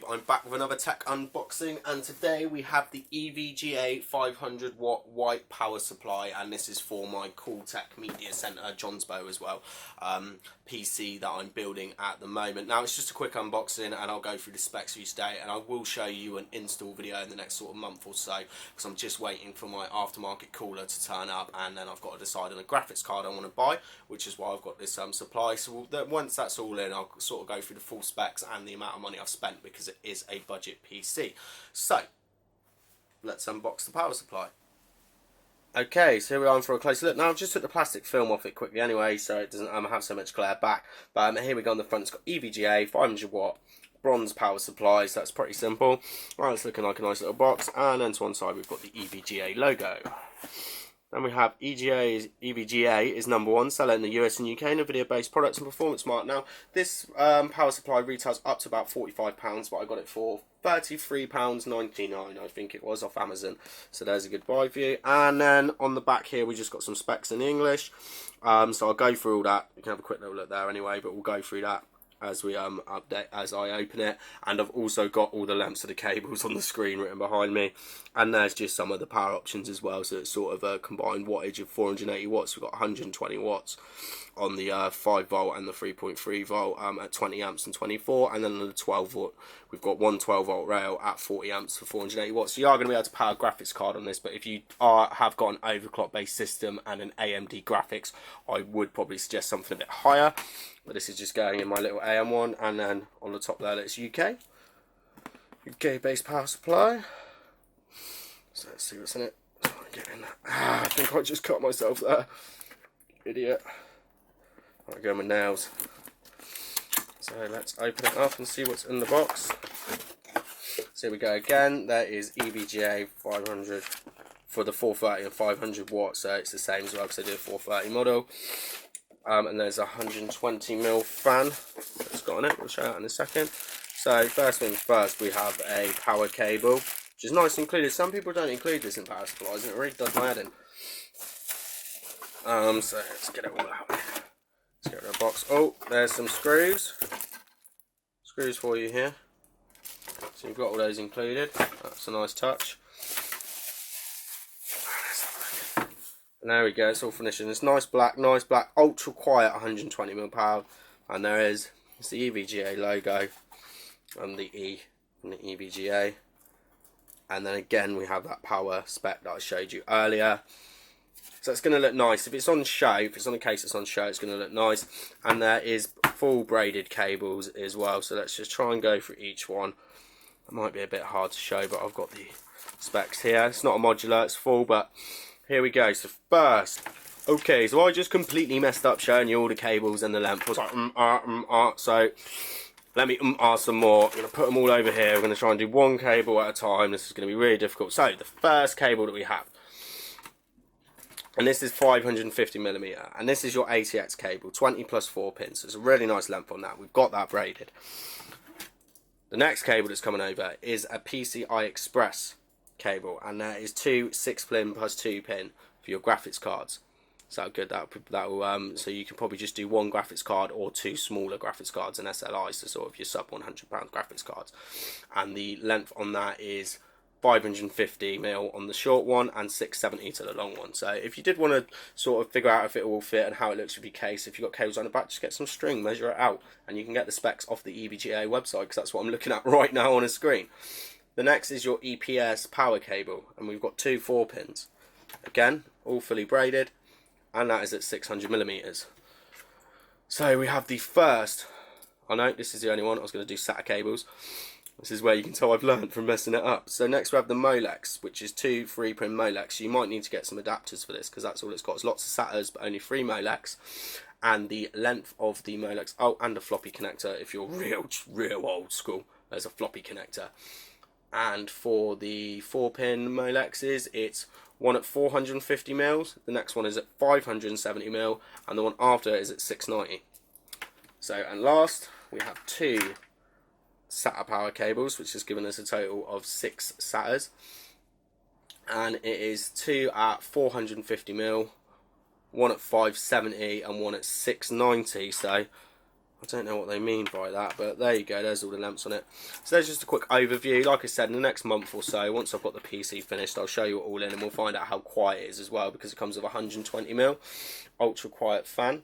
I'm back with another tech unboxing, and today we have the EVGA 500 watt white power supply, and this is for my Cool Tech Media Centre, Johnsbow as well, PC that I'm building at the moment. Now it's just a quick unboxing and I'll go through the specs for you today, and I will show you an install video in the next sort of month or so, because I'm just waiting for my aftermarket cooler to turn up, and then I've got to decide on a graphics card I want to buy, which is why I've got this supply. So once that's all in, I'll sort of go through the full specs and the amount of money I've spent, because it is a budget PC. So let's unbox the power supply. Okay, so here we are for a closer look. Now I've just took the plastic film off it quickly anyway, so it doesn't have so much glare back. But here we go on the front. It's got EVGA 500 watt bronze power supply, so that's pretty simple. Right, it's looking like a nice little box, and then to one side we've got the EVGA logo. Then we have EVGA is #1 seller in the US and UK in video-based products and performance market. Now, this power supply retails up to about £45, but I got it for £33.99, I think it was, off Amazon. So there's a good buy for you. And then on the back here, we just got some specs in English. So I'll go through all that. You can have a quick little look there anyway, but we'll go through that as we as I open it. And I've also got all the lengths of the cables on the screen written behind me, and there's just some of the power options as well. So it's sort of a combined wattage of 480 watts. We've got 120 watts on the 5 volt and the 3.3 volt at 20 amps and 24, and then on the 12 volt we've got one 12 volt rail at 40 amps for 480 watts. So you are going to be able to power a graphics card on this, but if you have got an overclock based system and an AMD graphics, I would probably suggest something a bit higher. But this is just going in my little AM one, and then on the top there it's UK based power supply. So let's see what's in it. Get in there. I think I just cut myself there, idiot. I go with my nails. So let's open it up and see what's in the box. So here we go again. There is EVGA 500 for the 430 and 500 watts. So it's the same as well, because I do a 430 model. And there's a 120mm fan that's got on it. We'll show that in a second. So first things first, we have a power cable, which is nice included. Some people don't include this in power supplies, and it really does my head in. So let's get it all out. Let's get rid of the box. Oh, there's some screws for you here. So you've got all those included. That's a nice touch. And there we go, it's all finished. It's nice black, ultra quiet 120mm power. And there is, it's the EVGA logo and the E from the EVGA. And then again we have that power spec that I showed you earlier. So it's going to look nice. If it's on show, if it's on a case that's on show, it's going to look nice. And there is full braided cables as well. So let's just try and go through each one. It might be a bit hard to show, but I've got the specs here. It's not a modular, it's full, but here we go. So first, okay, so I just completely messed up showing you all the cables and the length. I was like, so let me some more. I'm going to put them all over here. We're going to try and do one cable at a time. This is going to be really difficult. So the first cable that we have, and this is 550mm, and this is your Atx cable, 20 plus 4 pins. So it's a really nice length on that. We've got that braided. The next cable that's coming over is a Pci Express Cable, and there is two 6-pin plus 2-pin for your graphics cards. So good, that will so you can probably just do one graphics card or two smaller graphics cards and SLIs, so sort of your sub £100 graphics cards. And the length on that is 550mm on the short one and 670 to the long one. So if you did want to sort of figure out if it will fit and how it looks with your case, if you've got cables on the back, just get some string, measure it out, and you can get the specs off the EVGA website, because that's what I'm looking at right now on a screen. The next is your EPS power cable, and we've got two 4-pins. Again, all fully braided, and that is at 600mm. So we have the first, I know this is the only one, I was going to do Sata cables. This is where you can tell I've learned from messing it up. So next we have the Molex, which is two 3-pin Molex. You might need to get some adapters for this, because that's all it's got. It's lots of Satas, but only 3 Molex. And the length of the Molex, oh, and a floppy connector if you're real old school. There's a floppy connector. And for the 4-pin Molexes, it's one at 450mm, the next one is at 570mm, and the one after is at 690. So, and last, we have two Sata power cables, which has given us a total of 6 Satas. And it is two at 450mm, one at 570 and one at 690. So I don't know what they mean by that, but there you go, there's all the lamps on it. So there's just a quick overview. Like I said, in the next month or so, once I've got the PC finished, I'll show you it all in, and we'll find out how quiet it is as well, because it comes with a 120mm ultra quiet fan.